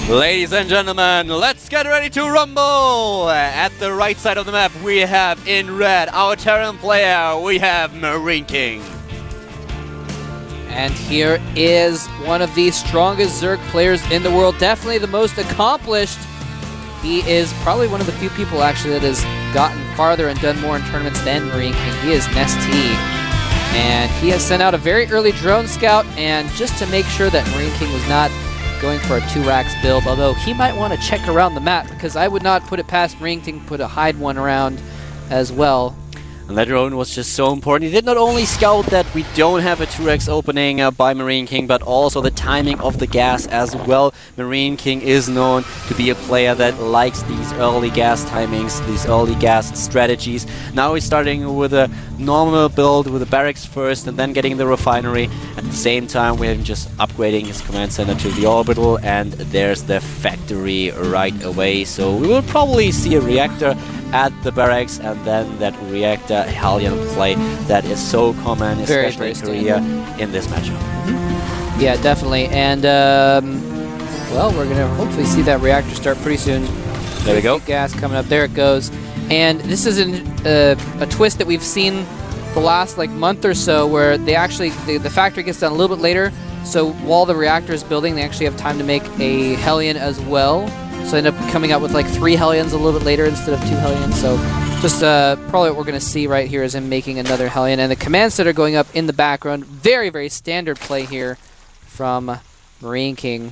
Ladies and gentlemen, let's get ready to rumble! At the right side of the map, we have in red our Terran player, we have MarineKing. And here is one of the strongest Zerg players in the world, definitely the most accomplished. He is probably one of the few people actually that has gotten farther and done more in tournaments than MarineKing. He is NesTea. And he has sent out a very early drone scout, and just to make sure that MarineKing was not going for a 2-racks build, although he might want to check around the map, because I would not put it past MarineKing to put a hide one around as well. And that drone was just so important. He did not only scout that we don't have a 2x opening by MarineKing, but also the timing of the gas as well. MarineKing is known to be a player that likes these early gas timings, these early gas strategies. Now he's starting with a normal build with the barracks first and then getting the refinery. At the same time, we're just upgrading his command center to the orbital, and there's the factory right away. So we will probably see a reactor at the barracks, and then that reactor Hellion play that is so common, especially in Korea, in this matchup. Yeah, definitely. And, well, we're going to hopefully see that reactor start pretty soon. There we go. Gas coming up. There it goes. And this is a twist that we've seen the last like month or so, where they actually, the factory gets done a little bit later. So while the reactor is building, they actually have time to make a Hellion as well. So end up coming out with like 3 Hellions a little bit later instead of 2 Hellions. So just probably what we're going to see right here is him making another Hellion. And the commands that are going up in the background, very, very standard play here from MarineKing.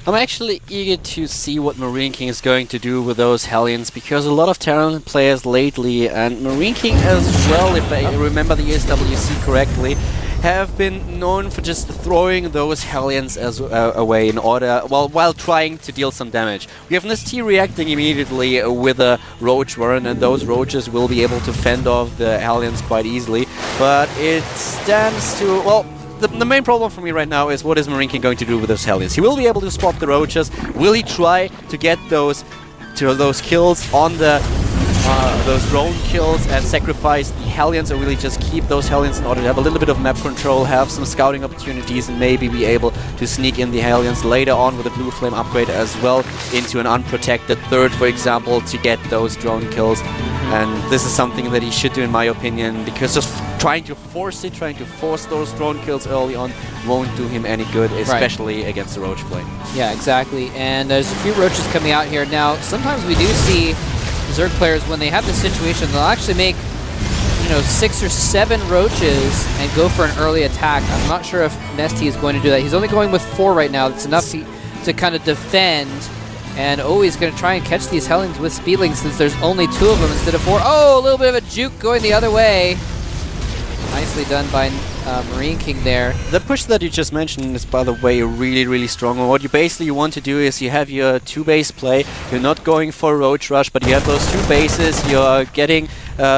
I'm actually eager to see what MarineKing is going to do with those Hellions, because a lot of Terran players lately, and MarineKing as well, if I remember the SWC correctly, have been known for just throwing those Hellions as away in order, while trying to deal some damage. We have NesTea reacting immediately with a Roach Warren, and those Roaches will be able to fend off the Hellions quite easily. But it stands to, well, the main problem for me right now is what is MarineKing going to do with those Hellions? He will be able to spot the Roaches. Will he try to get those kills on the those drone kills and sacrifice the Hellions, or really just keep those Hellions in order to have a little bit of map control, have some scouting opportunities, and maybe be able to sneak in the Hellions later on with a Blue Flame upgrade as well into an unprotected third, for example, to get those drone kills. And this is something that he should do, in my opinion, because just trying to force those drone kills early on won't do him any good, especially against the Roach play. Yeah, exactly. And there's a few Roaches coming out here. Now, sometimes we do see Zerg players, when they have this situation, they'll actually make, 6 or 7 Roaches and go for an early attack. I'm not sure if NesTea is going to do that. He's only going with 4 right now. That's enough to kind of defend. And he's going to try and catch these Hellions with Speedlings, since there's only 2 of them instead of 4. Oh, a little bit of a juke going the other way. Nicely done by MarineKing there. The push that you just mentioned is, by the way, really, really strong. And what you basically want to do is you have your 2-base play. You're not going for a Roach Rush, but you have those 2 bases. You're getting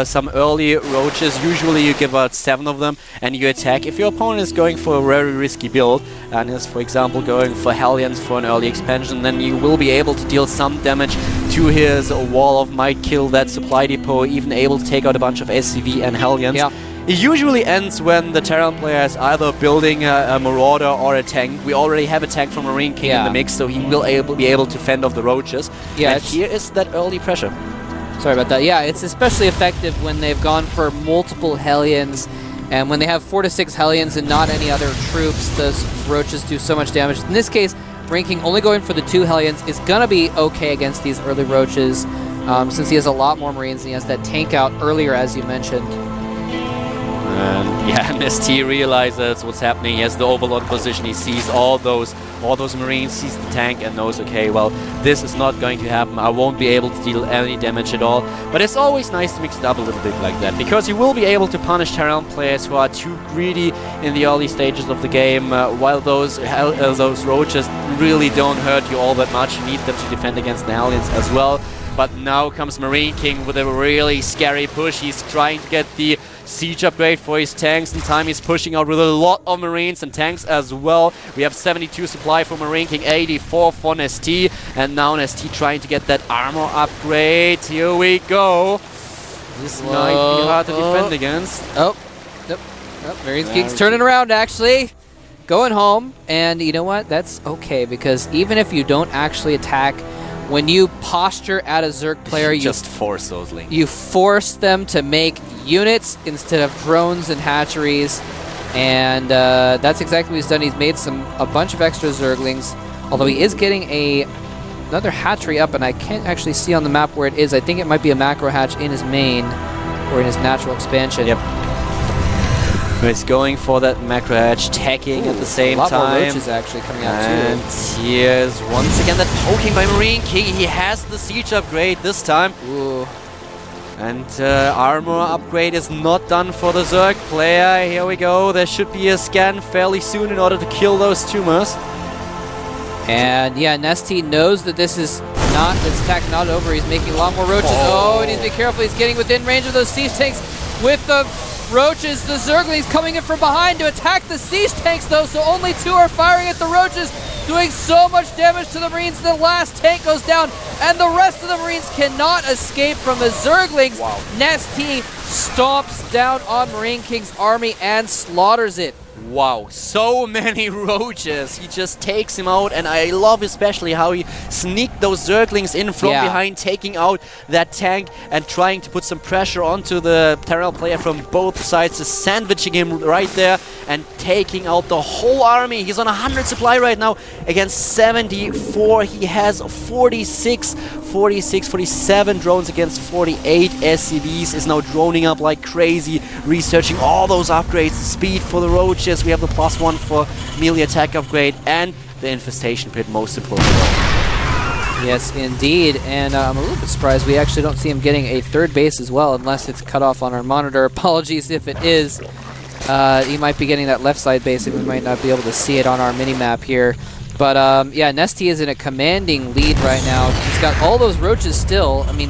some early Roaches. Usually you give out 7 of them, and you attack. If your opponent is going for a very risky build, and is, for example, going for Hellions for an early expansion, then you will be able to deal some damage to his Wall of Might, kill that supply depot, even able to take out a bunch of SCV and Hellions. Yeah. It usually ends when the Terran player is either building a Marauder or a tank. We already have a tank from MarineKing in the mix, so he will be able to fend off the Roaches. Yeah, and here is that early pressure. Sorry about that. Yeah, it's especially effective when they've gone for multiple Hellions, and when they have 4 to 6 Hellions and not any other troops, those Roaches do so much damage. In this case, MarineKing only going for the 2 Hellions is going to be okay against these early Roaches, since he has a lot more Marines and he has that tank out earlier, as you mentioned. And yeah, NesTea realizes what's happening. He has the Overlord position. He sees all those Marines, sees the tank, and knows, okay, well, this is not going to happen. I won't be able to deal any damage at all. But it's always nice to mix it up a little bit like that, because you will be able to punish Terran players who are too greedy in the early stages of the game, while those Roaches really don't hurt you all that much. You need them to defend against the Hellions as well. But now comes MarineKing with a really scary push. He's trying to get the siege upgrade for his tanks in time. He's pushing out with a lot of Marines and tanks as well. We have 72 supply for MarineKing, 84 for NesTea, and now NesTea trying to get that armor upgrade. Here we go. This might be hard to defend against. MarineKing's turning around, actually. going home, and you know what? That's okay, because even if you don't actually attack, when you posture at a Zerg player, you just force those links. You force them to make units instead of drones and hatcheries, and that's exactly what he's done. He's made a bunch of extra Zerglings, although he is getting another hatchery up, and I can't actually see on the map where it is. I think it might be a macro hatch in his main or in his natural expansion. Yep. He's going for that macro hatch, tagging at the same time. A lot more roaches actually coming out and too. Here's once again that poking by MarineKing. He has the siege upgrade this time. Ooh. And armor upgrade is not done for the Zerg player. Here we go. There should be a scan fairly soon in order to kill those tumors. And yeah, NesTea knows that this attack not over. He's making a lot more roaches. Oh, he needs to be careful. He's getting within range of those siege tanks with the roaches. The Zerglings coming in from behind to attack the siege tanks though, so only 2 are firing at the roaches, doing so much damage to the Marines. The last tank goes down, and the rest of the Marines cannot escape from the Zerglings. Wow. NesTea stomps down on MarineKing's army and slaughters it. Wow, so many roaches. He just takes him out, and I love especially how he sneaked those Zerglings in from behind, taking out that tank and trying to put some pressure onto the Terrell player from both sides, just sandwiching him right there and taking out the whole army. He's on 100 supply right now against 74. He has 47 drones against 48 SCVs. Is now droning up like crazy, researching all those upgrades. Speed for the roaches. We have the +1 for melee attack upgrade and the infestation pit, most importantly. Yes, indeed. And I'm a little bit surprised we actually don't see him getting a third base as well, unless it's cut off on our monitor. Apologies if it is. He might be getting that left side base, and we might not be able to see it on our mini-map here. But yeah, NesTea is in a commanding lead right now. He's got all those roaches still. I mean,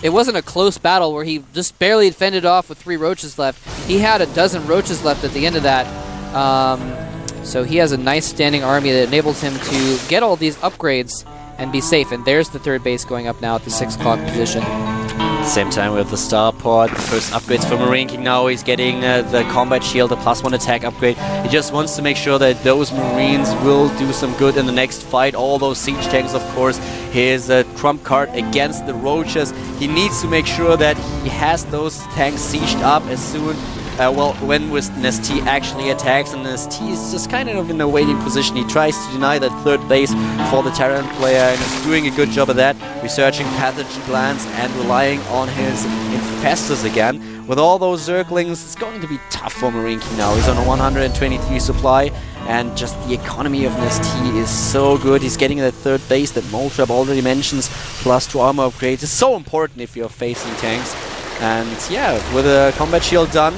it wasn't a close battle where he just barely fended off with 3 roaches left. He had a dozen roaches left at the end of that. So he has a nice standing army that enables him to get all these upgrades and be safe. And there's the third base going up now at the 6 o'clock position. Same time with the starport, first upgrades for MarineKing now. He's getting the combat shield, the +1 attack upgrade. He just wants to make sure that those Marines will do some good in the next fight. All those siege tanks, of course, his trump card against the roaches. He needs to make sure that he has those tanks sieged up as soon when NesTea actually attacks, and NesTea is just kind of in a waiting position. He tries to deny that third base for the Terran player and is doing a good job of that, researching pathogen glands and relying on his infestors again. With all those Zerglings, it's going to be tough for MarineKing now. He's on a 123 supply, and just the economy of NesTea is so good. He's getting that third base that Moltrap already mentions, +2 armor upgrades. It's so important if you're facing tanks. And yeah, with a combat shield done,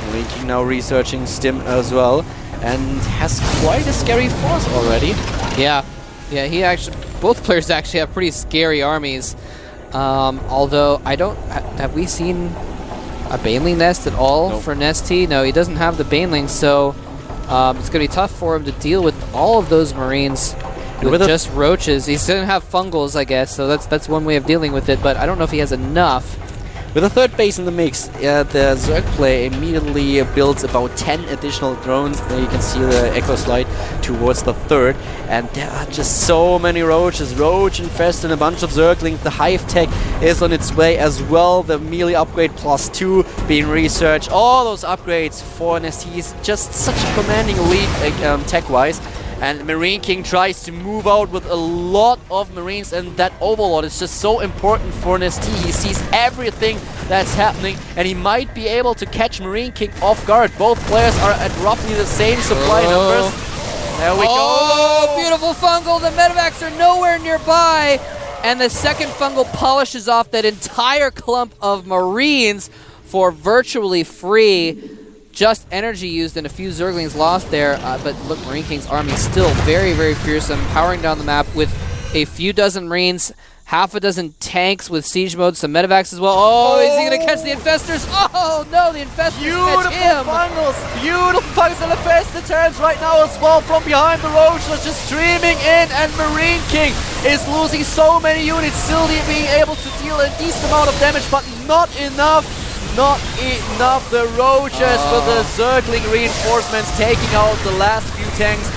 MarineKing now researching Stim as well, and has quite a scary force already. Yeah, both players actually have pretty scary armies. Although have we seen a Baneling nest at all for NesTea? No, he doesn't have the Baneling, so it's going to be tough for him to deal with all of those Marines with just roaches. He's going to have fungals, I guess, so that's one way of dealing with it, but I don't know if he has enough. With a third base in the mix, the Zerg player immediately builds about 10 additional drones. There you can see the Echo slide towards the third. And there are just so many roaches. Roach infested, a bunch of Zerglings. The Hive tech is on its way as well. The melee upgrade +2 being researched. All those upgrades for NesTea is just such a commanding lead tech-wise. And MarineKing tries to move out with a lot of Marines, and that overlord is just so important for NesTea. He sees everything that's happening, and he might be able to catch MarineKing off guard. Both players are at roughly the same supply numbers. There we go. Oh, beautiful fungal. The medevacs are nowhere nearby, and the second fungal polishes off that entire clump of Marines for virtually free. Just energy used and a few Zerglings lost there, but look, MarineKing's army is still very, very fearsome, powering down the map with a few dozen Marines, half a dozen tanks with siege mode, some medevacs as well. Oh, is he going to catch the infestors? Oh, no, the infestors catch him. Beautiful fungals and infested Terrans right now as well from behind the roaches, just streaming in, and MarineKing is losing so many units, still being able to deal a decent amount of damage, but not enough. not enough. The Roaches with the circling reinforcements taking out the last few tanks.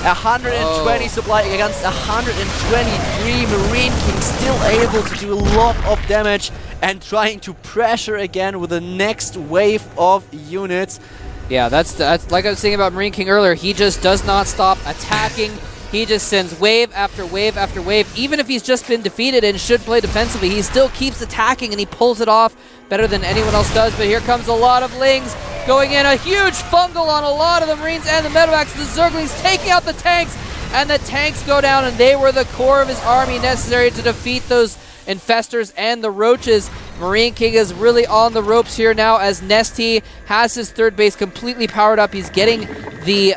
120 supply against 123. MarineKing still able to do a lot of damage and trying to pressure again with the next wave of units. Yeah, that's like I was saying about MarineKing earlier. He just does not stop attacking. He just sends wave after wave after wave. Even if he's just been defeated and should play defensively, he still keeps attacking and he pulls it off better than anyone else does. But here comes a lot of Lings going in. A huge fungal on a lot of the Marines and the Medevacs. The Zerglings taking out the tanks. And the tanks go down, and they were the core of his army necessary to defeat those Infestors and the Roaches. MarineKing is really on the ropes here now as NesTea has his third base completely powered up. He's getting the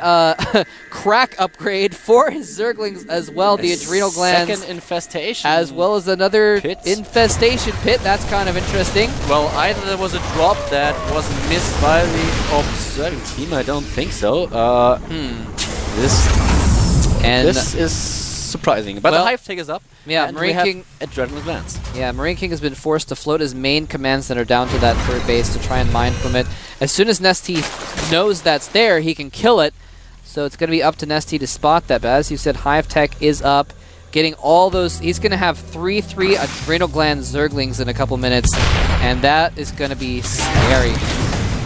crack upgrade for his Zerglings as well, the adrenal glands. Second infestation. As well as another infestation pit. That's kind of interesting. Well, either there was a drop that was missed by the observing team. I don't think so. This is surprising. But the Hive Tech is up. Yeah, and MarineKing adrenaline glands. Yeah, MarineKing has been forced to float his main command center down to that third base to try and mine from it. As soon as NesTea knows that's there, he can kill it. So it's going to be up to NesTea to spot that. But as you said, Hive Tech is up, getting all those. He's going to have 3/3 adrenal gland Zerglings in a couple minutes, and that is going to be scary.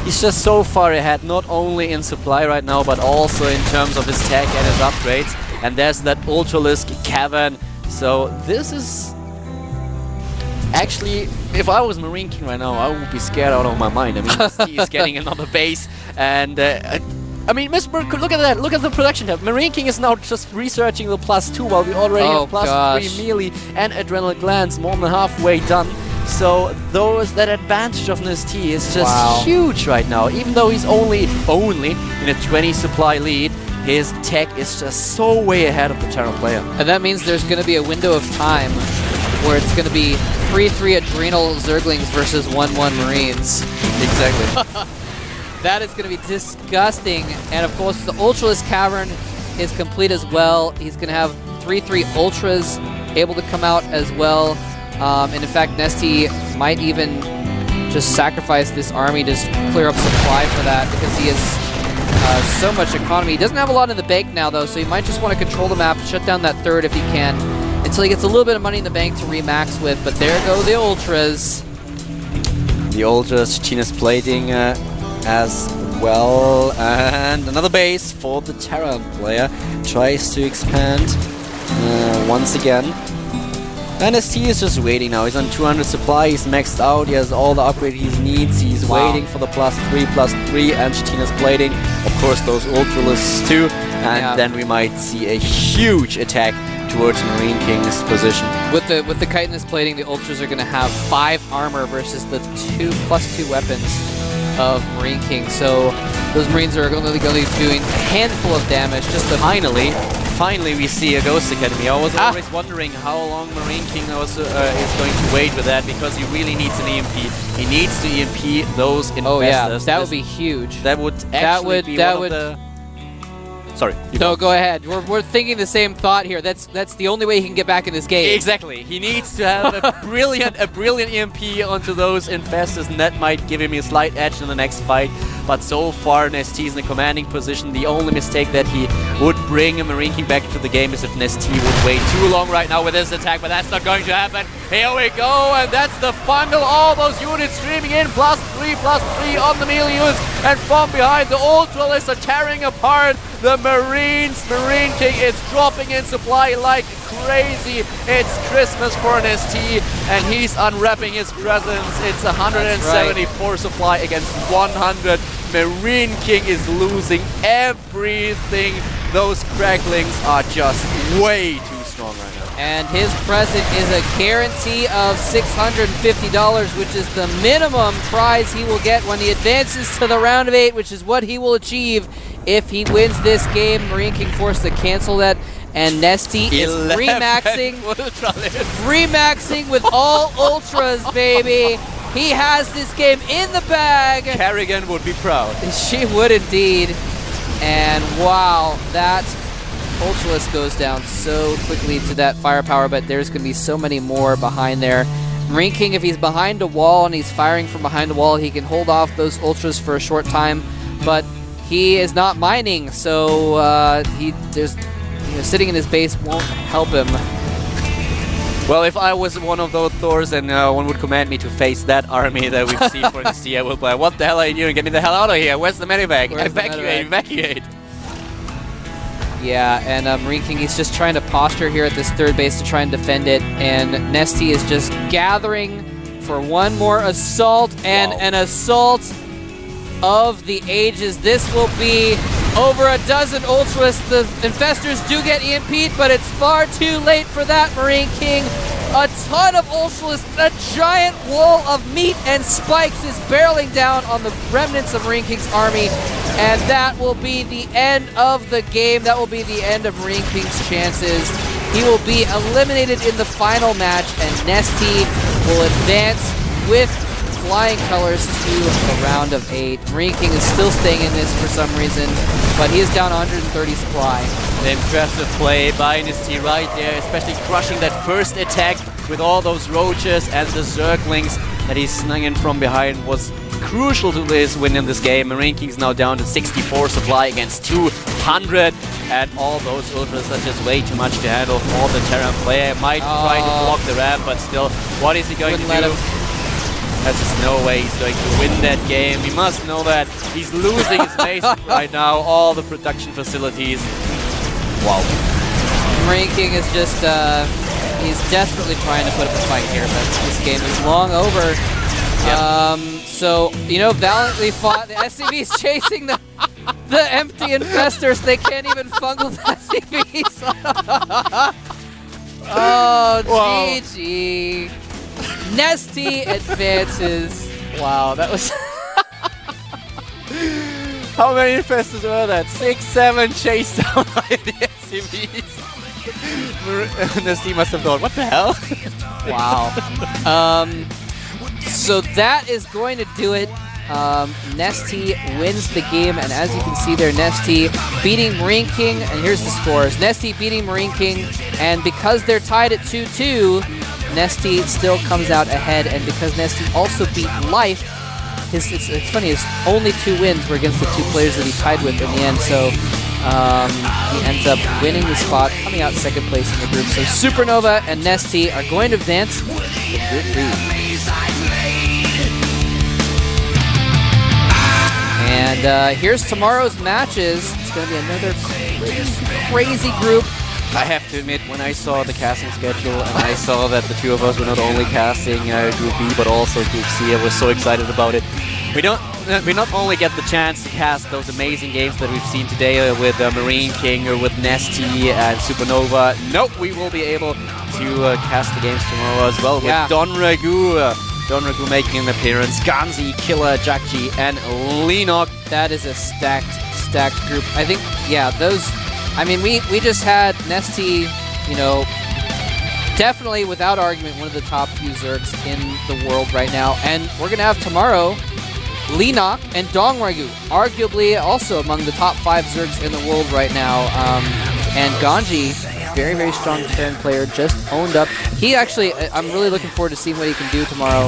He's just so far ahead, not only in supply right now, but also in terms of his tech and his upgrades. And there's that Ultralisk Cavern. So this is... Actually, if I was MarineKing right now, I would be scared out of my mind. I mean, he's getting another base. And, I mean, Mr. Look at that. Look at the production tab. MarineKing is now just researching the +2 while we already have +3 melee and adrenal glands more than halfway done. So that advantage of NesTea is just huge right now. Even though he's only in a 20 supply lead, his tech is just so way ahead of the Terran player. And that means there's going to be a window of time where it's going to be 3/3 adrenal Zerglings versus 1/1 Marines. Exactly. That is going to be disgusting. And of course, the Ultralisk Cavern is complete as well. He's going to have 3/3 Ultras able to come out as well. And in fact, NesTea might even just sacrifice this army to clear up supply for that because he has so much economy. He doesn't have a lot in the bank now, though, so he might just want to control the map, shut down that third if he can, until he gets a little bit of money in the bank to remax with. But there go the Ultras. The Ultras, China's plating as well. And another base for the Terran player. Tries to expand once again. And NesTea is just waiting now. He's on 200 supply, he's maxed out, he has all the upgrade he needs. He's waiting for the +3/+3 and China's plating. Of course, those Ultralisks too. And then we might see a huge attack towards MarineKing's position. With the chitinous plating, the Ultras are going to have 5 armor versus the +2 weapons of MarineKing. So those Marines are going to be doing a handful of damage. Just to Finally, we see a Ghost Academy. I was always wondering how long MarineKing is going to wait with that, because he really needs an EMP. He needs to EMP those Infestors. Oh yeah, that would be huge. That would actually be one of the... Sorry. No, go ahead. We're thinking the same thought here. That's the only way he can get back in this game. Exactly. He needs to have a brilliant EMP onto those Infestors, and that might give him a slight edge in the next fight. But so far, NesTea is in a commanding position. The only mistake that he would bring MarineKing back into the game is if NesTea would wait too long right now with his attack, but that's not going to happen. Here we go, and that's the fungal. All those units streaming in, +3/+3 on the melee units, and from behind, the Ultralists are tearing apart the Marines. MarineKing is dropping in supply like crazy. It's Christmas for NesTea, and he's unwrapping his presents. It's 174 supply against 100. MarineKing is losing everything. Those cracklings are just way too strong right now. And his present is a guarantee of $650, which is the minimum prize he will get when he advances to the round of 8, which is what he will achieve if he wins this game. MarineKing forced to cancel that, and NesTea is remaxing with all Ultras, baby. He has this game in the bag. Kerrigan would be proud. She would indeed. And wow, that Ultralisk goes down so quickly to that firepower, but there's going to be so many more behind there MarineKing, if he's behind a wall and he's firing from behind a wall, he can hold off those ultras for a short time, but he is not mining, so sitting in his base won't help him. Well, if I was one of those Thors and one would command me to face that army that we've seen for NesTea, I would be like, what the hell are you doing? Get me the hell out of here. Where's the medivac? Evacuate. Yeah, and MarineKing, he's just trying to posture here at this third base to try and defend it, and NesTea is just gathering for one more assault, and an assault of the ages. This will be over a dozen ultras. The infestors do get EMP'd, but it's far too late for that, MarineKing. A ton of ultras, a giant wall of meat and spikes is barreling down on the remnants of MarineKing's army, and that will be the end of the game. That will be the end of MarineKing's chances. He will be eliminated in the final match, and NesTea will advance with flying colors to the round of 8. MarineKing is still staying in this for some reason, but he is down 130 supply. The impressive play by NesTea right there, especially crushing that first attack with all those roaches and the zerglings that he snuck in from behind was crucial to his win in this game. MarineKing is now down to 64 supply against 200, and all those ultras are just way too much to handle for the Terran player. Might try to block the ramp, but still, what is he going to do? There's just no way he's going to win that game. He must know that. He's losing his base right now, all the production facilities. Wow. MarineKing is just, he's desperately trying to put up a fight here, but this game is long over. Yep. So, valiantly fought. The SCV's chasing the empty infestors. They can't even fungal the SCVs. Oh, GG. NesTea advances. Wow, that was... How many infestors were that? 6, 7 chased down by the SCVs. NesTea must have thought, what the hell? Wow. So that is going to do it. NesTea wins the game, and as you can see there, NesTea beating MarineKing, and here's the scores. NesTea beating MarineKing, and because they're tied at 2-2, NesTea still comes out ahead, and because NesTea also beat Life, it's funny, his only 2 wins were against the 2 players that he tied with in the end, so he ends up winning the spot, coming out second place in the group. So Supernova and NesTea are going to advance to Group 3. And here's tomorrow's matches. It's going to be another crazy group. I have to admit, when I saw the casting schedule and I saw that the 2 of us were not only casting Group B but also Group C, I was so excited about it. We not only get the chance to cast those amazing games that we've seen today with MarineKing or with NesTea and Supernova. Nope, we will be able to cast the games tomorrow as well with Don Ragu. Don Ragu making an appearance, Ganzi, Killer, Jakji, and Lenok. That is a stacked group. I think, those... I mean, we just had NesTea, definitely without argument one of the top few Zergs in the world right now. And we're going to have tomorrow Lenok and Dong Ragu, arguably also among the top 5 Zergs in the world right now. And Ganji, very, very strong Terran player, just owned up. He actually, I'm really looking forward to seeing what he can do tomorrow.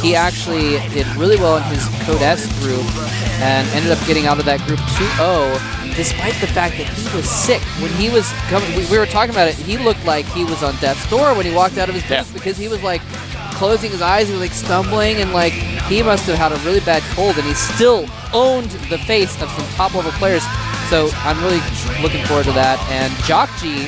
He actually did really well in his Code S group and ended up getting out of that group 2-0. Despite the fact that he was sick. When he was coming, we were talking about it, he looked like he was on death's door when he walked out of his booth because he was like closing his eyes, he was like stumbling, and like he must have had a really bad cold, and he still owned the face of some top level players. So I'm really looking forward to that. And Jakji,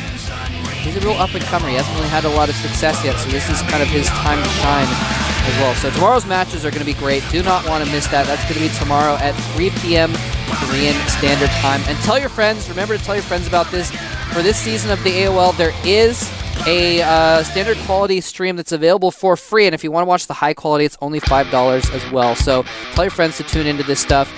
he's a real up and comer. He hasn't really had a lot of success yet, so this is kind of his time to shine as well. So tomorrow's matches are going to be great. Do not want to miss that. That's going to be tomorrow at 3 p.m. Korean Standard Time. And tell your friends, remember to tell your friends about this. For this season of the AOL, there is a standard quality stream that's available for free. And if you want to watch the high quality, it's only $5 as well. So tell your friends to tune into this stuff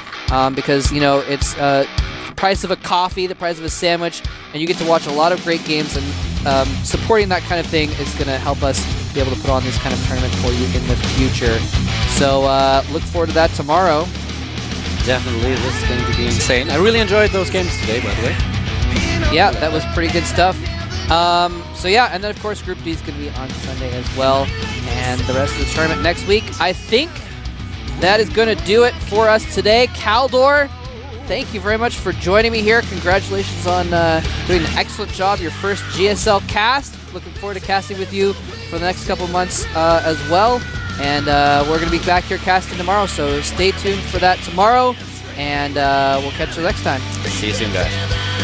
because, it's the price of a coffee, the price of a sandwich, and you get to watch a lot of great games. And supporting that kind of thing is going to help us be able to put on this kind of tournament for you in the future. So look forward to that tomorrow. Definitely, this is going to be insane. I really enjoyed those games today, by the way. Yeah, that was pretty good stuff. So yeah, and then of course Group D is going to be on Sunday as well, and the rest of the tournament next week. I think that is going to do it for us today. Caldor, thank you very much for joining me here. Congratulations on doing an excellent job, your first GSL cast. Looking forward to casting with you for the next couple months as well. And we're going to be back here casting tomorrow, so stay tuned for that tomorrow, and we'll catch you next time. See you soon, guys.